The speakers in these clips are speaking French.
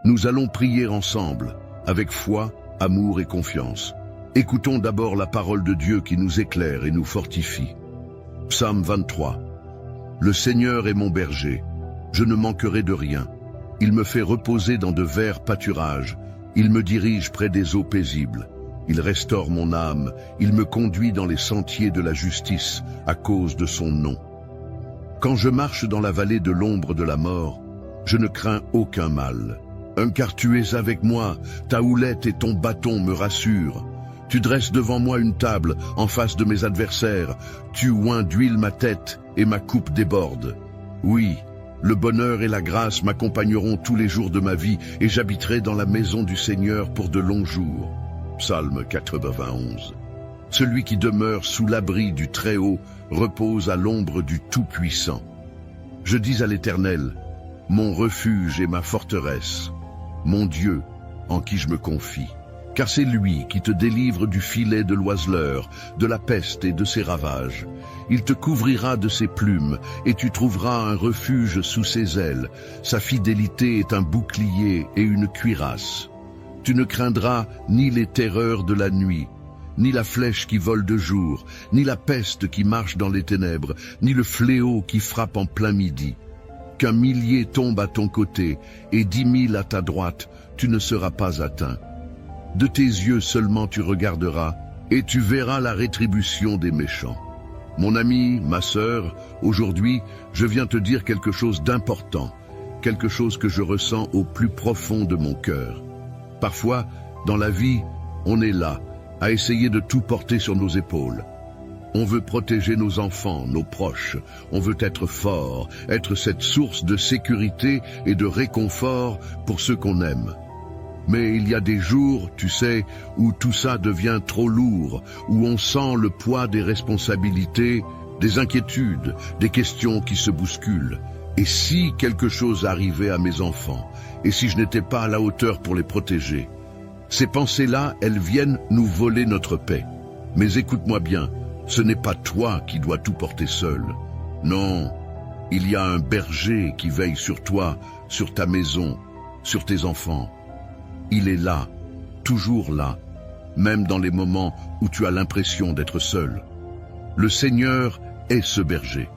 Nous allons prier ensemble, avec foi, amour et confiance. Écoutons d'abord la parole de Dieu qui nous éclaire et nous fortifie. Psaume 23. Le Seigneur est mon berger, je ne manquerai de rien. Il me fait reposer dans de verts pâturages, il me dirige près des eaux paisibles. Il restaure mon âme, il me conduit dans les sentiers de la justice à cause de son nom. Quand je marche dans la vallée de l'ombre de la mort, je ne crains aucun mal. Car tu es avec moi, ta houlette et ton bâton me rassurent. Tu dresses devant moi une table en face de mes adversaires, tu oins d'huile ma tête et ma coupe déborde. Oui, le bonheur et la grâce m'accompagneront tous les jours de ma vie et j'habiterai dans la maison du Seigneur pour de longs jours. Psaume 91. Celui qui demeure sous l'abri du Très-Haut repose à l'ombre du Tout-Puissant. Je dis à l'Éternel, mon refuge et ma forteresse, mon Dieu en qui je me confie. Car c'est lui qui te délivre du filet de l'oiseleur, de la peste et de ses ravages. Il te couvrira de ses plumes, et tu trouveras un refuge sous ses ailes. Sa fidélité est un bouclier et une cuirasse. Tu ne craindras ni les terreurs de la nuit, ni la flèche qui vole de jour, ni la peste qui marche dans les ténèbres, ni le fléau qui frappe en plein midi. Qu'un millier tombe à ton côté et 10 000 à ta droite, tu ne seras pas atteint. De tes yeux seulement tu regarderas, et tu verras la rétribution des méchants. Mon ami, ma sœur, aujourd'hui, je viens te dire quelque chose d'important, quelque chose que je ressens au plus profond de mon cœur. Parfois, dans la vie, on est là, à essayer de tout porter sur nos épaules. On veut protéger nos enfants, nos proches, on veut être fort, être cette source de sécurité et de réconfort pour ceux qu'on aime. Mais il y a des jours, tu sais, où tout ça devient trop lourd, où on sent le poids des responsabilités, des inquiétudes, des questions qui se bousculent. Et si quelque chose arrivait à mes enfants, et si je n'étais pas à la hauteur pour les protéger? Ces pensées-là, elles viennent nous voler notre paix. Mais écoute-moi bien, ce n'est pas toi qui dois tout porter seul. Non, il y a un berger qui veille sur toi, sur ta maison, sur tes enfants. Il est là, toujours là, même dans les moments où tu as l'impression d'être seul. Le Seigneur est ce berger.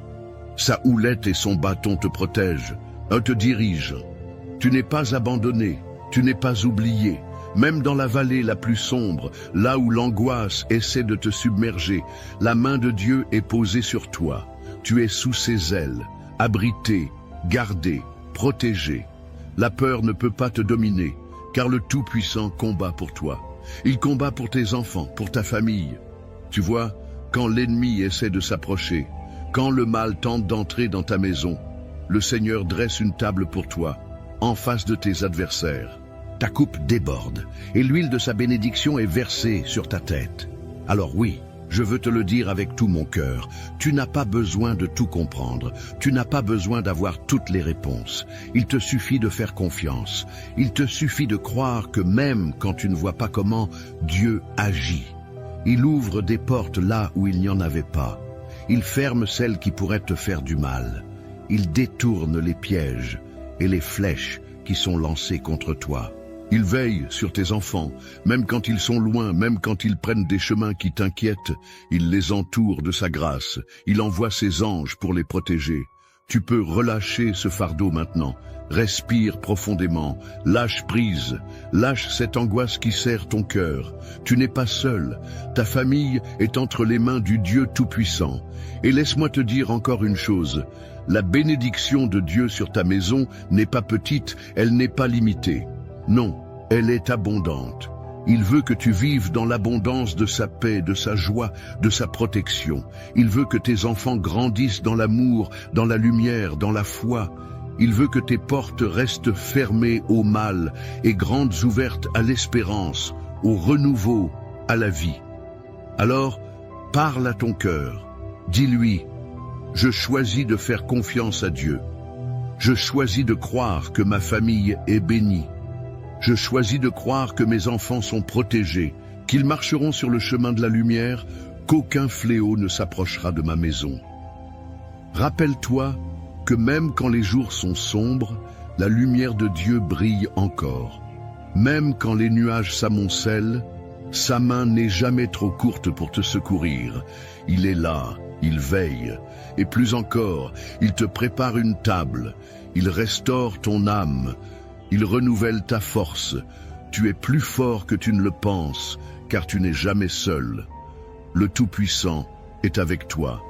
Sa houlette et son bâton te protègent, te dirigent. Tu n'es pas abandonné, tu n'es pas oublié. Même dans la vallée la plus sombre, là où l'angoisse essaie de te submerger, la main de Dieu est posée sur toi. Tu es sous ses ailes, abrité, gardé, protégé. La peur ne peut pas te dominer, car le Tout-Puissant combat pour toi. Il combat pour tes enfants, pour ta famille. Tu vois, quand l'ennemi essaie de s'approcher, quand le mal tente d'entrer dans ta maison, le Seigneur dresse une table pour toi, en face de tes adversaires. Ta coupe déborde, et l'huile de sa bénédiction est versée sur ta tête. Alors oui, je veux te le dire avec tout mon cœur, tu n'as pas besoin de tout comprendre, tu n'as pas besoin d'avoir toutes les réponses. Il te suffit de faire confiance, il te suffit de croire que même quand tu ne vois pas comment, Dieu agit. Il ouvre des portes là où il n'y en avait pas. Il ferme celles qui pourraient te faire du mal. Il détourne les pièges et les flèches qui sont lancées contre toi. Il veille sur tes enfants, même quand ils sont loin, même quand ils prennent des chemins qui t'inquiètent. Il les entoure de sa grâce. Il envoie ses anges pour les protéger. Tu peux relâcher ce fardeau maintenant. Respire profondément, lâche prise, lâche cette angoisse qui serre ton cœur. Tu n'es pas seul, ta famille est entre les mains du Dieu Tout-Puissant. Et laisse-moi te dire encore une chose, la bénédiction de Dieu sur ta maison n'est pas petite, elle n'est pas limitée. Non, elle est abondante. Il veut que tu vives dans l'abondance de sa paix, de sa joie, de sa protection. Il veut que tes enfants grandissent dans l'amour, dans la lumière, dans la foi. Il veut que tes portes restent fermées au mal et grandes ouvertes à l'espérance, au renouveau, à la vie. Alors, parle à ton cœur. Dis-lui, je choisis de faire confiance à Dieu. Je choisis de croire que ma famille est bénie. Je choisis de croire que mes enfants sont protégés, qu'ils marcheront sur le chemin de la lumière, qu'aucun fléau ne s'approchera de ma maison. Rappelle-toi que même quand les jours sont sombres, la lumière de Dieu brille encore. Même quand les nuages s'amoncellent, sa main n'est jamais trop courte pour te secourir. Il est là, il veille, et plus encore, il te prépare une table, il restaure ton âme, il renouvelle ta force. Tu es plus fort que tu ne le penses, car tu n'es jamais seul. Le Tout-Puissant est avec toi.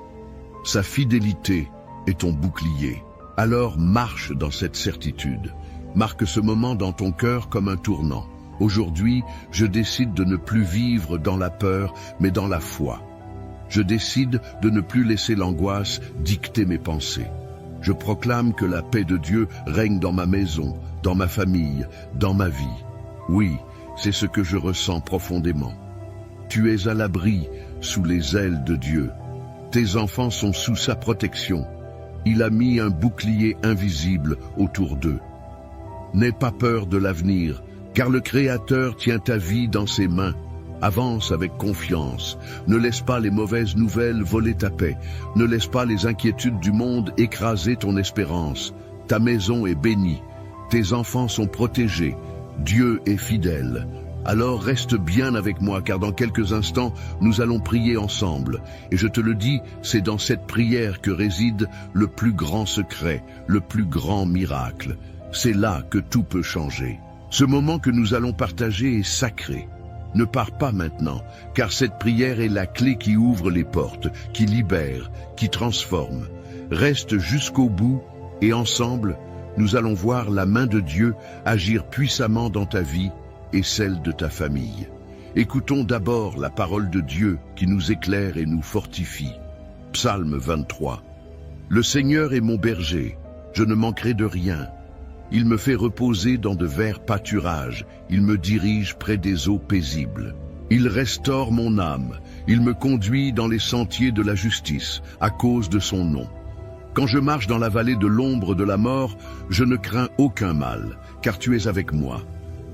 Sa fidélité est ton bouclier. Alors marche dans cette certitude. Marque ce moment dans ton cœur comme un tournant. Aujourd'hui, je décide de ne plus vivre dans la peur, mais dans la foi. Je décide de ne plus laisser l'angoisse dicter mes pensées. Je proclame que la paix de Dieu règne dans ma maison, dans ma famille, dans ma vie. Oui, c'est ce que je ressens profondément. Tu es à l'abri sous les ailes de Dieu. Tes enfants sont sous sa protection. Il a mis un bouclier invisible autour d'eux. N'aie pas peur de l'avenir, car le Créateur tient ta vie dans ses mains. Avance avec confiance. Ne laisse pas les mauvaises nouvelles voler ta paix. Ne laisse pas les inquiétudes du monde écraser ton espérance. Ta maison est bénie. Tes enfants sont protégés. Dieu est fidèle. Alors reste bien avec moi, car dans quelques instants, nous allons prier ensemble. Et je te le dis, c'est dans cette prière que réside le plus grand secret, le plus grand miracle. C'est là que tout peut changer. Ce moment que nous allons partager est sacré. Ne pars pas maintenant, car cette prière est la clé qui ouvre les portes, qui libère, qui transforme. Reste jusqu'au bout et ensemble, nous allons voir la main de Dieu agir puissamment dans ta vie et celle de ta famille. Écoutons d'abord la parole de Dieu qui nous éclaire et nous fortifie. Psaume 23. Le Seigneur est mon berger, je ne manquerai de rien. Il me fait reposer dans de verts pâturages, il me dirige près des eaux paisibles. Il restaure mon âme, il me conduit dans les sentiers de la justice, à cause de son nom. Quand je marche dans la vallée de l'ombre de la mort, je ne crains aucun mal, car tu es avec moi.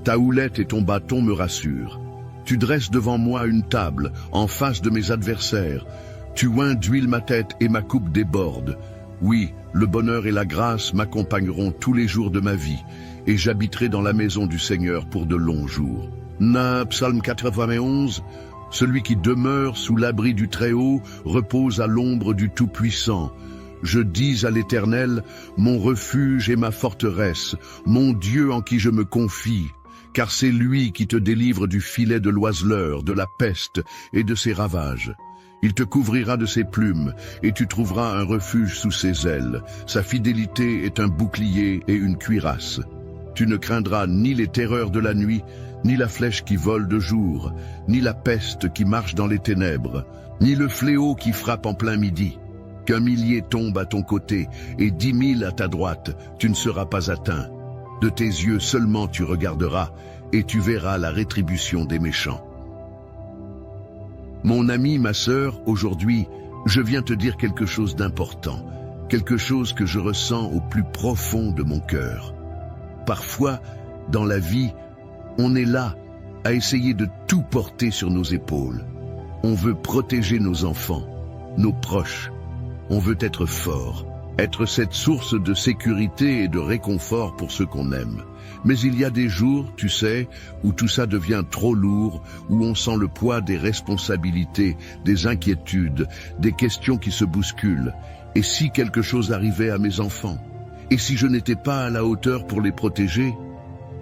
Ta houlette et ton bâton me rassurent. Tu dresses devant moi une table, en face de mes adversaires. Tu oins d'huile ma tête et ma coupe déborde. Oui, le bonheur et la grâce m'accompagneront tous les jours de ma vie, et j'habiterai dans la maison du Seigneur pour de longs jours. Psaume 91, celui qui demeure sous l'abri du Très-Haut repose à l'ombre du Tout-Puissant. Je dis à l'Éternel, mon refuge et ma forteresse, mon Dieu en qui je me confie, car c'est lui qui te délivre du filet de l'oiseleur, de la peste et de ses ravages. Il te couvrira de ses plumes, et tu trouveras un refuge sous ses ailes. Sa fidélité est un bouclier et une cuirasse. Tu ne craindras ni les terreurs de la nuit, ni la flèche qui vole de jour, ni la peste qui marche dans les ténèbres, ni le fléau qui frappe en plein midi. Qu'un millier tombe à ton côté, et 10 000 à ta droite, tu ne seras pas atteint. De tes yeux seulement tu regarderas, et tu verras la rétribution des méchants. Mon ami, ma sœur, aujourd'hui, je viens te dire quelque chose d'important, quelque chose que je ressens au plus profond de mon cœur. Parfois, dans la vie, on est là à essayer de tout porter sur nos épaules. On veut protéger nos enfants, nos proches. On veut être fort, être cette source de sécurité et de réconfort pour ceux qu'on aime. Mais il y a des jours, tu sais, où tout ça devient trop lourd, où on sent le poids des responsabilités, des inquiétudes, des questions qui se bousculent. Et si quelque chose arrivait à mes enfants? Et si je n'étais pas à la hauteur pour les protéger?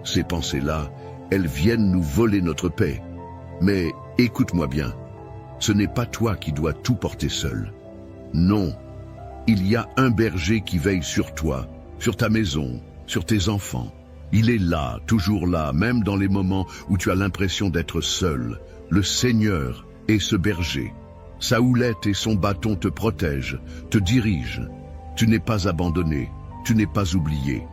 Ces pensées-là, elles viennent nous voler notre paix. Mais écoute-moi bien, ce n'est pas toi qui dois tout porter seul. Non, il y a un berger qui veille sur toi, sur ta maison, sur tes enfants. Il est là, toujours là, même dans les moments où tu as l'impression d'être seul. Le Seigneur est ce berger. Sa houlette et son bâton te protègent, te dirigent. Tu n'es pas abandonné, tu n'es pas oublié.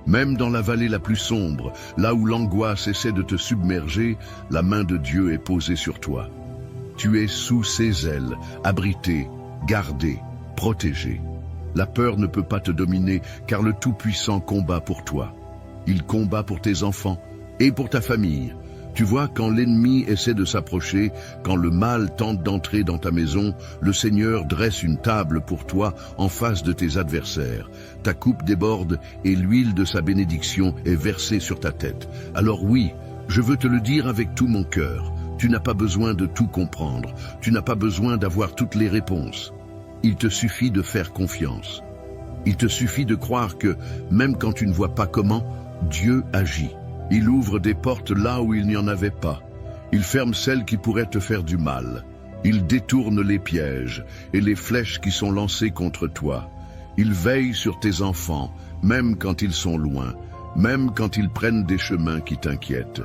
Même dans la vallée la plus sombre, là où l'angoisse essaie de te submerger, la main de Dieu est posée sur toi. Tu es sous ses ailes, abrité, gardé, protégé. La peur ne peut pas te dominer, car le Tout-Puissant combat pour toi. Il combat pour tes enfants et pour ta famille, Tu vois, quand l'ennemi essaie de s'approcher, quand le mal tente d'entrer dans ta maison, le Seigneur dresse une table pour toi en face de tes adversaires. Ta coupe déborde et l'huile de sa bénédiction est versée sur ta tête. Alors oui, je veux te le dire avec tout mon cœur. Tu n'as pas besoin de tout comprendre. Tu n'as pas besoin d'avoir toutes les réponses. Il te suffit de faire confiance. Il te suffit de croire que, même quand tu ne vois pas comment, Dieu agit. Il ouvre des portes là où il n'y en avait pas. Il ferme celles qui pourraient te faire du mal. Il détourne les pièges et les flèches qui sont lancées contre toi. Il veille sur tes enfants, même quand ils sont loin, même quand ils prennent des chemins qui t'inquiètent.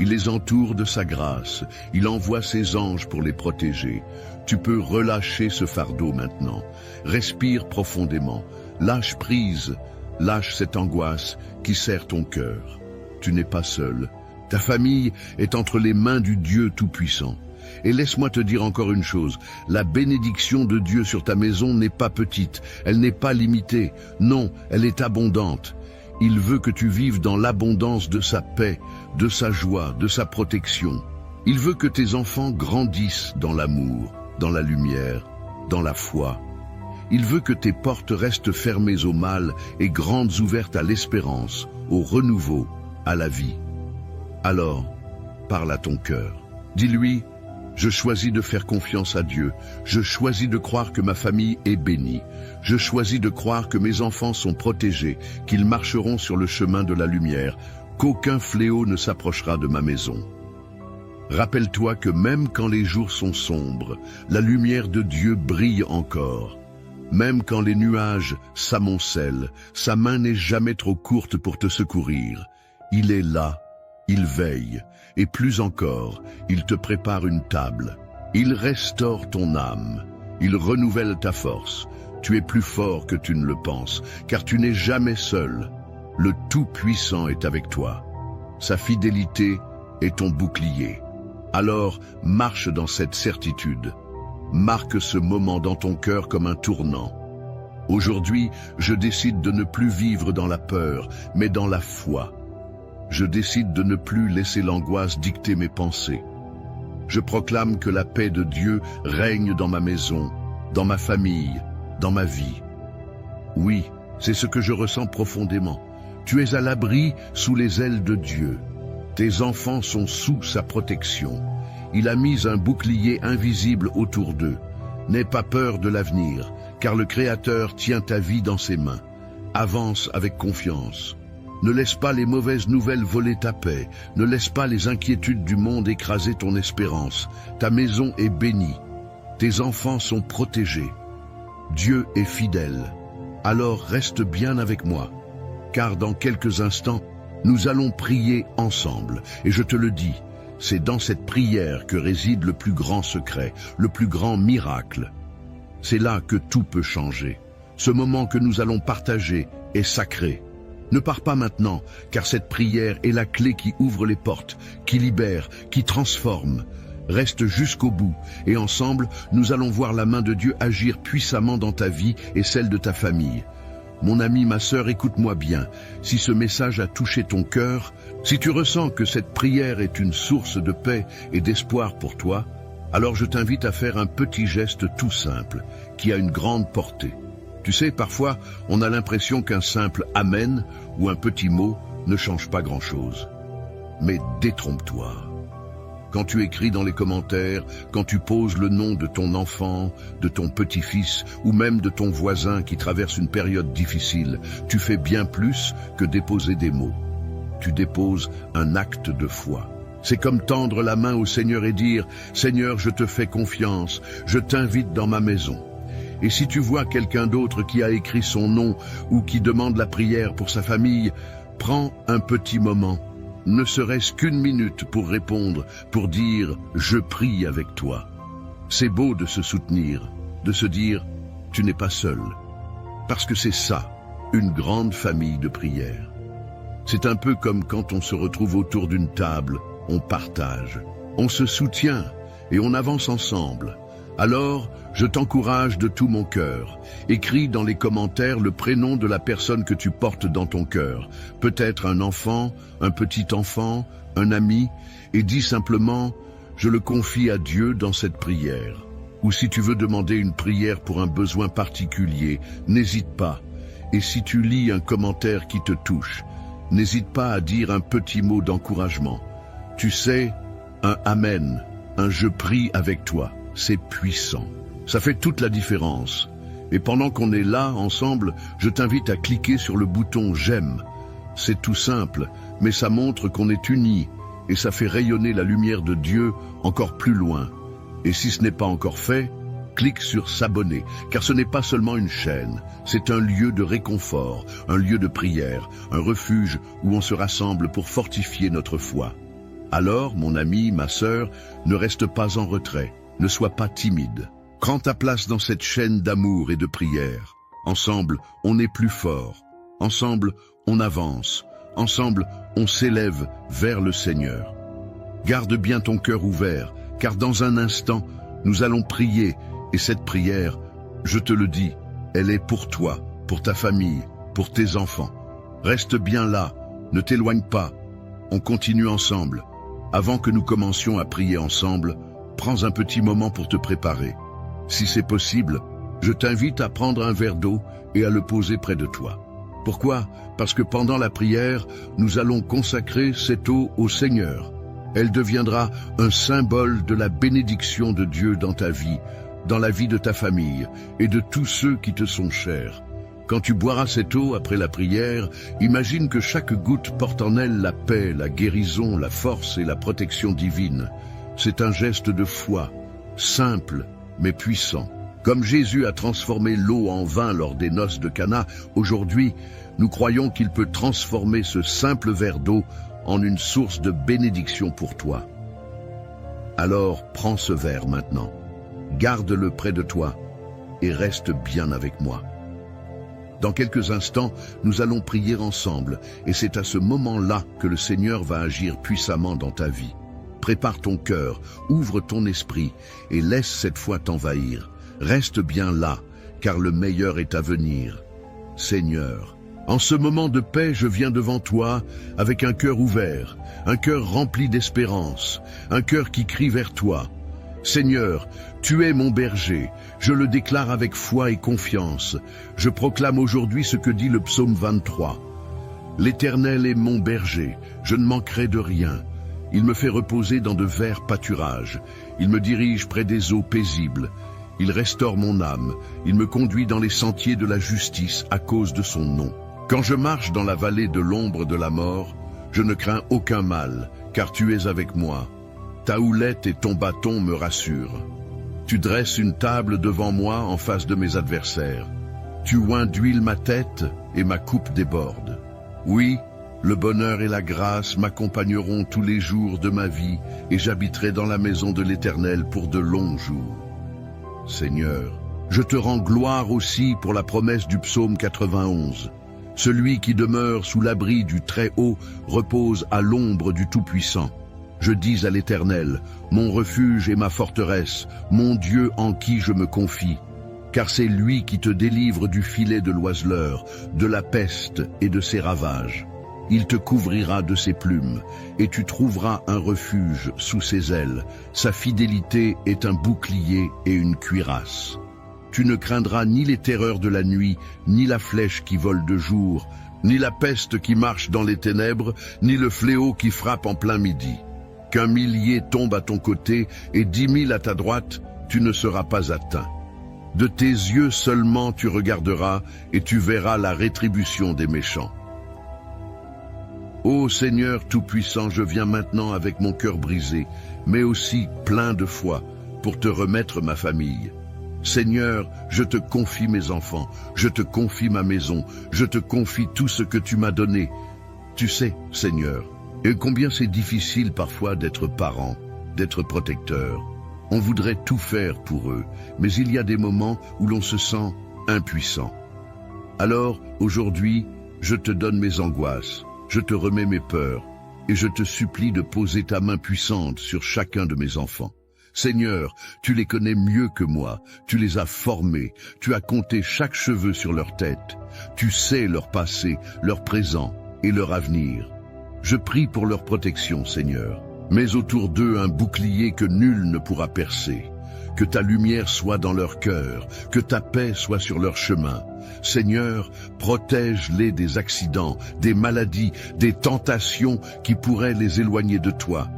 Il les entoure de sa grâce. Il envoie ses anges pour les protéger. Tu peux relâcher ce fardeau maintenant. Respire profondément. Lâche prise. Lâche cette angoisse qui serre ton cœur. Tu n'es pas seul. Ta famille est entre les mains du Dieu Tout-Puissant. Et laisse-moi te dire encore une chose, la bénédiction de Dieu sur ta maison n'est pas petite, elle n'est pas limitée, non, elle est abondante. Il veut que tu vives dans l'abondance de sa paix, de sa joie, de sa protection. Il veut que tes enfants grandissent dans l'amour, dans la lumière, dans la foi. Il veut que tes portes restent fermées au mal et grandes ouvertes à l'espérance, au renouveau, à la vie. Alors, parle à ton cœur. Dis-lui, je choisis de faire confiance à Dieu. Je choisis de croire que ma famille est bénie. Je choisis de croire que mes enfants sont protégés, qu'ils marcheront sur le chemin de la lumière, qu'aucun fléau ne s'approchera de ma maison. Rappelle-toi que même quand les jours sont sombres, la lumière de Dieu brille encore. Même quand les nuages s'amoncellent, sa main n'est jamais trop courte pour te secourir. Il est là, il veille, et plus encore, il te prépare une table. Il restaure ton âme, il renouvelle ta force. Tu es plus fort que tu ne le penses, car tu n'es jamais seul. Le Tout-Puissant est avec toi. Sa fidélité est ton bouclier. Alors, marche dans cette certitude. Marque ce moment dans ton cœur comme un tournant. Aujourd'hui, je décide de ne plus vivre dans la peur, mais dans la foi. Je décide de ne plus laisser l'angoisse dicter mes pensées. Je proclame que la paix de Dieu règne dans ma maison, dans ma famille, dans ma vie. Oui, c'est ce que je ressens profondément. Tu es à l'abri sous les ailes de Dieu. Tes enfants sont sous sa protection. Il a mis un bouclier invisible autour d'eux. N'aie pas peur de l'avenir, car le Créateur tient ta vie dans ses mains. Avance avec confiance. Ne laisse pas les mauvaises nouvelles voler ta paix. Ne laisse pas les inquiétudes du monde écraser ton espérance. Ta maison est bénie. Tes enfants sont protégés. Dieu est fidèle. Alors reste bien avec moi, car dans quelques instants, nous allons prier ensemble. Et je te le dis, c'est dans cette prière que réside le plus grand secret, le plus grand miracle. C'est là que tout peut changer. Ce moment que nous allons partager est sacré. Ne pars pas maintenant, car cette prière est la clé qui ouvre les portes, qui libère, qui transforme. Reste jusqu'au bout, et ensemble, nous allons voir la main de Dieu agir puissamment dans ta vie et celle de ta famille. Mon ami, ma sœur, écoute-moi bien. Si ce message a touché ton cœur, si tu ressens que cette prière est une source de paix et d'espoir pour toi, alors je t'invite à faire un petit geste tout simple, qui a une grande portée. Tu sais, parfois, on a l'impression qu'un simple « Amen » ou un petit mot ne change pas grand-chose. Mais détrompe-toi. Quand tu écris dans les commentaires, quand tu poses le nom de ton enfant, de ton petit-fils ou même de ton voisin qui traverse une période difficile, tu fais bien plus que déposer des mots. Tu déposes un acte de foi. C'est comme tendre la main au Seigneur et dire « Seigneur, je te fais confiance, je t'invite dans ma maison ». Et si tu vois quelqu'un d'autre qui a écrit son nom ou qui demande la prière pour sa famille, prends un petit moment, ne serait-ce qu'une minute pour répondre, pour dire « Je prie avec toi ». C'est beau de se soutenir, de se dire « Tu n'es pas seul ». Parce que c'est ça, une grande famille de prière. C'est un peu comme quand on se retrouve autour d'une table, on partage, on se soutient et on avance ensemble. Alors, je t'encourage de tout mon cœur. Écris dans les commentaires le prénom de la personne que tu portes dans ton cœur. Peut-être un enfant, un petit enfant, un ami, et dis simplement « Je le confie à Dieu dans cette prière ». Ou si tu veux demander une prière pour un besoin particulier, n'hésite pas. Et si tu lis un commentaire qui te touche, n'hésite pas à dire un petit mot d'encouragement. Tu sais, un « Amen », un « Je prie avec toi », c'est puissant. Ça fait toute la différence. Et pendant qu'on est là, ensemble, je t'invite à cliquer sur le bouton « J'aime ». C'est tout simple, mais ça montre qu'on est unis et ça fait rayonner la lumière de Dieu encore plus loin. Et si ce n'est pas encore fait, clique sur s'abonner, car ce n'est pas seulement une chaîne, c'est un lieu de réconfort, un lieu de prière, un refuge où on se rassemble pour fortifier notre foi. Alors, mon ami, ma sœur, ne reste pas en retrait, ne sois pas timide. Prends ta place dans cette chaîne d'amour et de prière. Ensemble, on est plus fort. Ensemble, on avance. Ensemble, on s'élève vers le Seigneur. Garde bien ton cœur ouvert, car dans un instant, nous allons prier, et cette prière, je te le dis, elle est pour toi, pour ta famille, pour tes enfants. Reste bien là, ne t'éloigne pas, on continue ensemble. Avant que nous commencions à prier ensemble, prends un petit moment pour te préparer. Si c'est possible, je t'invite à prendre un verre d'eau et à le poser près de toi. Pourquoi? Parce que pendant la prière, nous allons consacrer cette eau au Seigneur. Elle deviendra un symbole de la bénédiction de Dieu dans ta vie, dans la vie de ta famille et de tous ceux qui te sont chers. Quand tu boiras cette eau après la prière, imagine que chaque goutte porte en elle la paix, la guérison, la force et la protection divine. C'est un geste de foi, simple mais puissant. Comme Jésus a transformé l'eau en vin lors des noces de Cana, aujourd'hui, nous croyons qu'il peut transformer ce simple verre d'eau en une source de bénédiction pour toi. Alors, prends ce verre maintenant, garde-le près de toi et reste bien avec moi. Dans quelques instants, nous allons prier ensemble et c'est à ce moment-là que le Seigneur va agir puissamment dans ta vie. Prépare ton cœur, ouvre ton esprit et laisse cette foi t'envahir. Reste bien là, car le meilleur est à venir. Seigneur, en ce moment de paix, je viens devant toi avec un cœur ouvert, un cœur rempli d'espérance, un cœur qui crie vers toi. Seigneur, tu es mon berger, je le déclare avec foi et confiance. Je proclame aujourd'hui ce que dit le psaume 23. L'Éternel est mon berger, je ne manquerai de rien. Il me fait reposer dans de verts pâturages, il me dirige près des eaux paisibles. Il restaure mon âme, il me conduit dans les sentiers de la justice à cause de son nom. Quand je marche dans la vallée de l'ombre de la mort, je ne crains aucun mal, car tu es avec moi. Ta houlette et ton bâton me rassurent. Tu dresses une table devant moi en face de mes adversaires. Tu oins d'huile ma tête et ma coupe déborde. Oui, le bonheur et la grâce m'accompagneront tous les jours de ma vie et j'habiterai dans la maison de l'Éternel pour de longs jours. Seigneur, je te rends gloire aussi pour la promesse du psaume 91. Celui qui demeure sous l'abri du Très-Haut repose à l'ombre du Tout-Puissant. Je dis à l'Éternel, mon refuge et ma forteresse, mon Dieu en qui je me confie. Car c'est lui qui te délivre du filet de l'oiseleur, de la peste et de ses ravages. Il te couvrira de ses plumes, et tu trouveras un refuge sous ses ailes. Sa fidélité est un bouclier et une cuirasse. Tu ne craindras ni les terreurs de la nuit, ni la flèche qui vole de jour, ni la peste qui marche dans les ténèbres, ni le fléau qui frappe en plein midi. Qu'un millier tombe à ton côté et 10 000 à ta droite, tu ne seras pas atteint. De tes yeux seulement tu regarderas et tu verras la rétribution des méchants. Ô Seigneur Tout-Puissant, je viens maintenant avec mon cœur brisé, mais aussi plein de foi, pour te remettre ma famille. Seigneur, je te confie mes enfants, je te confie ma maison, je te confie tout ce que tu m'as donné. Tu sais, Seigneur, et combien c'est difficile parfois d'être parent, d'être protecteur. On voudrait tout faire pour eux, mais il y a des moments où l'on se sent impuissant. Alors, aujourd'hui, je te donne mes angoisses. Je te remets mes peurs et je te supplie de poser ta main puissante sur chacun de mes enfants. Seigneur, tu les connais mieux que moi, tu les as formés, tu as compté chaque cheveu sur leur tête, tu sais leur passé, leur présent et leur avenir. Je prie pour leur protection, Seigneur. Mets autour d'eux un bouclier que nul ne pourra percer. Que ta lumière soit dans leur cœur, que ta paix soit sur leur chemin. Seigneur, protège-les des accidents, des maladies, des tentations qui pourraient les éloigner de toi.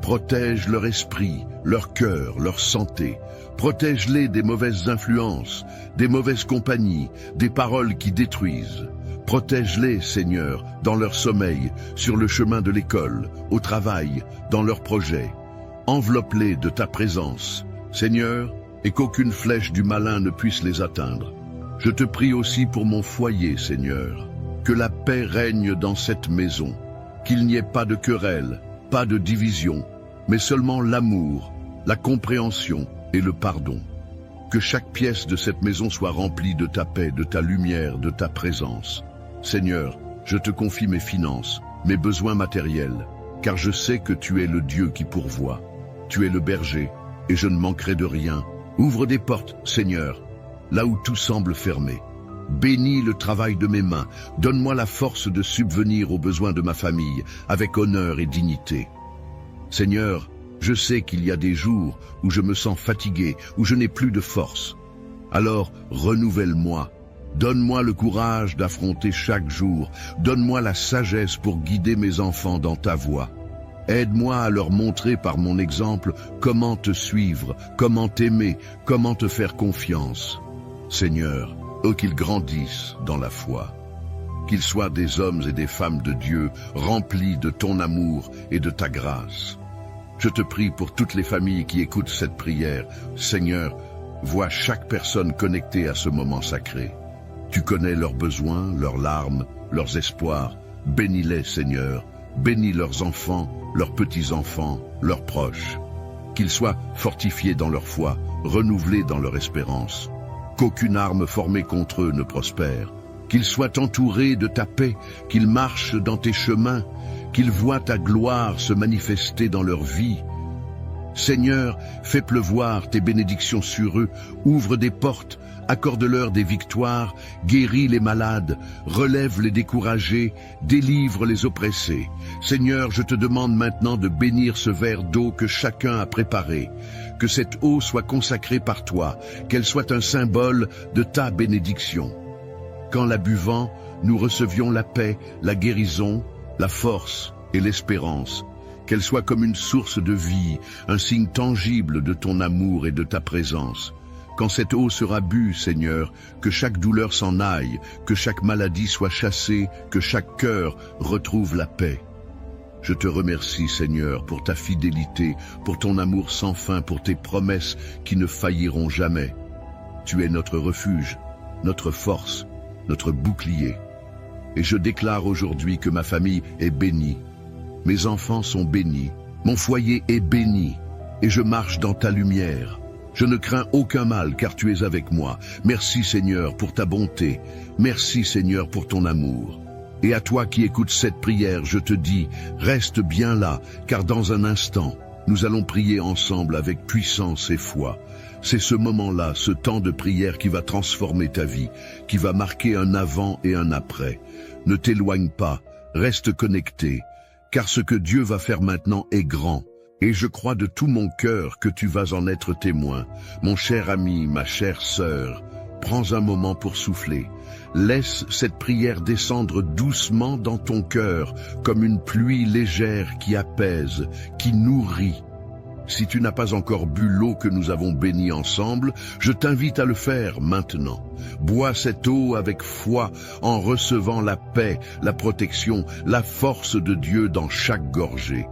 Protège leur esprit, leur cœur, leur santé. Protège-les des mauvaises influences, des mauvaises compagnies, des paroles qui détruisent. Protège-les, Seigneur, dans leur sommeil, sur le chemin de l'école, au travail, dans leurs projets. Enveloppe-les de ta présence, Seigneur, et qu'aucune flèche du malin ne puisse les atteindre. Je te prie aussi pour mon foyer, Seigneur. Que la paix règne dans cette maison, qu'il n'y ait pas de querelle, pas de division, mais seulement l'amour, la compréhension et le pardon. Que chaque pièce de cette maison soit remplie de ta paix, de ta lumière, de ta présence. Seigneur, je te confie mes finances, mes besoins matériels, car je sais que tu es le Dieu qui pourvoit. Tu es le berger, et je ne manquerai de rien. Ouvre des portes, Seigneur, là où tout semble fermé. Bénis le travail de mes mains, donne-moi la force de subvenir aux besoins de ma famille, avec honneur et dignité. Seigneur, je sais qu'il y a des jours où je me sens fatigué, où je n'ai plus de force. Alors, renouvelle-moi. Donne-moi le courage d'affronter chaque jour. Donne-moi la sagesse pour guider mes enfants dans ta voie. Aide-moi à leur montrer par mon exemple comment te suivre, comment t'aimer, comment te faire confiance. Seigneur, qu'ils grandissent dans la foi. Qu'ils soient des hommes et des femmes de Dieu, remplis de ton amour et de ta grâce. Je te prie pour toutes les familles qui écoutent cette prière. Seigneur, vois chaque personne connectée à ce moment sacré. Tu connais leurs besoins, leurs larmes, leurs espoirs. Bénis-les, Seigneur. Bénis leurs enfants, leurs petits-enfants, leurs proches. Qu'ils soient fortifiés dans leur foi, renouvelés dans leur espérance. Qu'aucune arme formée contre eux ne prospère. Qu'ils soient entourés de ta paix, qu'ils marchent dans tes chemins, qu'ils voient ta gloire se manifester dans leur vie. Seigneur, fais pleuvoir tes bénédictions sur eux, ouvre des portes, accorde-leur des victoires, guéris les malades, relève les découragés, délivre les oppressés. Seigneur, je te demande maintenant de bénir ce verre d'eau que chacun a préparé, que cette eau soit consacrée par toi, qu'elle soit un symbole de ta bénédiction. Qu'en la buvant, nous recevions la paix, la guérison, la force et l'espérance. Qu'elle soit comme une source de vie, un signe tangible de ton amour et de ta présence. Quand cette eau sera bue, Seigneur, que chaque douleur s'en aille, que chaque maladie soit chassée, que chaque cœur retrouve la paix. Je te remercie, Seigneur, pour ta fidélité, pour ton amour sans fin, pour tes promesses qui ne failliront jamais. Tu es notre refuge, notre force, notre bouclier. Et je déclare aujourd'hui que ma famille est bénie. Mes enfants sont bénis, mon foyer est béni, et je marche dans ta lumière. Je ne crains aucun mal, car tu es avec moi. Merci, Seigneur, pour ta bonté. Merci, Seigneur, pour ton amour. Et à toi qui écoutes cette prière, je te dis, reste bien là, car dans un instant, nous allons prier ensemble avec puissance et foi. C'est ce moment-là, ce temps de prière qui va transformer ta vie, qui va marquer un avant et un après. Ne t'éloigne pas, reste connecté, car ce que Dieu va faire maintenant est grand. Et je crois de tout mon cœur que tu vas en être témoin. Mon cher ami, ma chère sœur, prends un moment pour souffler. Laisse cette prière descendre doucement dans ton cœur, comme une pluie légère qui apaise, qui nourrit. Si tu n'as pas encore bu l'eau que nous avons bénie ensemble, je t'invite à le faire maintenant. Bois cette eau avec foi en recevant la paix, la protection, la force de Dieu dans chaque gorgée.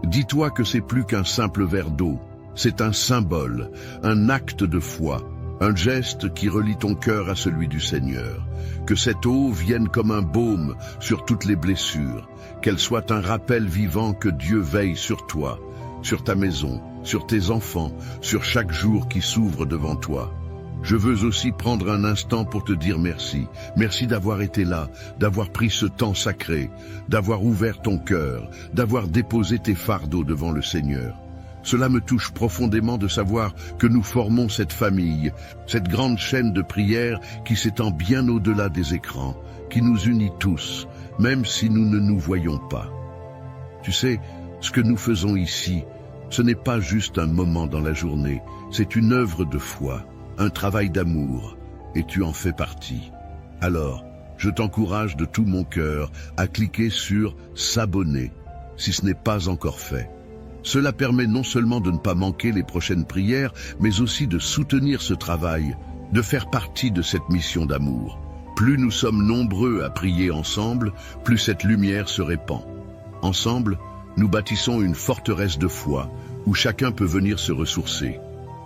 Dis-toi que c'est plus qu'un simple verre d'eau, c'est un symbole, un acte de foi, un geste qui relie ton cœur à celui du Seigneur. Que cette eau vienne comme un baume sur toutes les blessures, qu'elle soit un rappel vivant que Dieu veille sur toi, sur ta maison, sur tes enfants, sur chaque jour qui s'ouvre devant toi. Je veux aussi prendre un instant pour te dire merci. Merci d'avoir été là, d'avoir pris ce temps sacré, d'avoir ouvert ton cœur, d'avoir déposé tes fardeaux devant le Seigneur. Cela me touche profondément de savoir que nous formons cette famille, cette grande chaîne de prière qui s'étend bien au-delà des écrans, qui nous unit tous, même si nous ne nous voyons pas. Tu sais, ce que nous faisons ici, ce n'est pas juste un moment dans la journée, c'est une œuvre de foi, un travail d'amour, et tu en fais partie. Alors, je t'encourage de tout mon cœur à cliquer sur « S'abonner » si ce n'est pas encore fait. Cela permet non seulement de ne pas manquer les prochaines prières, mais aussi de soutenir ce travail, de faire partie de cette mission d'amour. Plus nous sommes nombreux à prier ensemble, plus cette lumière se répand. Ensemble, nous bâtissons une forteresse de foi, où chacun peut venir se ressourcer.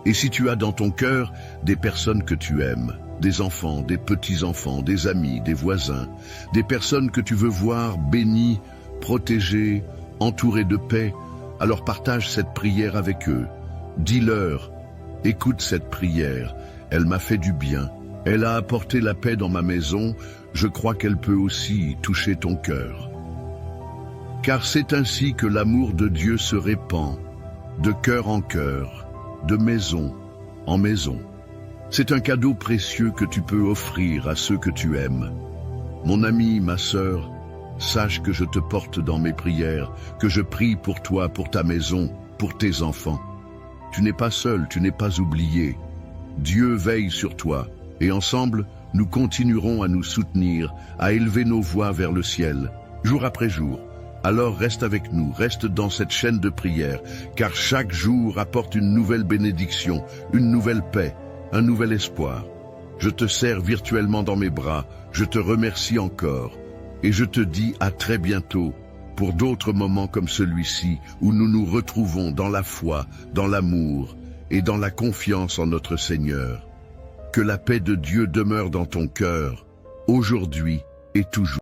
Et si tu as dans ton cœur des personnes que tu aimes, des enfants, des petits-enfants, des amis, des voisins, des personnes que tu veux voir bénies, protégées, entourées de paix, alors partage cette prière avec eux. Dis-leur, écoute cette prière, elle m'a fait du bien, elle a apporté la paix dans ma maison, je crois qu'elle peut aussi toucher ton cœur. Car c'est ainsi que l'amour de Dieu se répand, de cœur en cœur, de maison en maison. C'est un cadeau précieux que tu peux offrir à ceux que tu aimes. Mon ami, ma sœur, sache que je te porte dans mes prières, que je prie pour toi, pour ta maison, pour tes enfants. Tu n'es pas seul, tu n'es pas oublié. Dieu veille sur toi, et ensemble, nous continuerons à nous soutenir, à élever nos voix vers le ciel, jour après jour. Alors reste avec nous, reste dans cette chaîne de prière, car chaque jour apporte une nouvelle bénédiction, une nouvelle paix, un nouvel espoir. Je te serre virtuellement dans mes bras, je te remercie encore, et je te dis à très bientôt pour d'autres moments comme celui-ci où nous nous retrouvons dans la foi, dans l'amour et dans la confiance en notre Seigneur. Que la paix de Dieu demeure dans ton cœur, aujourd'hui et toujours.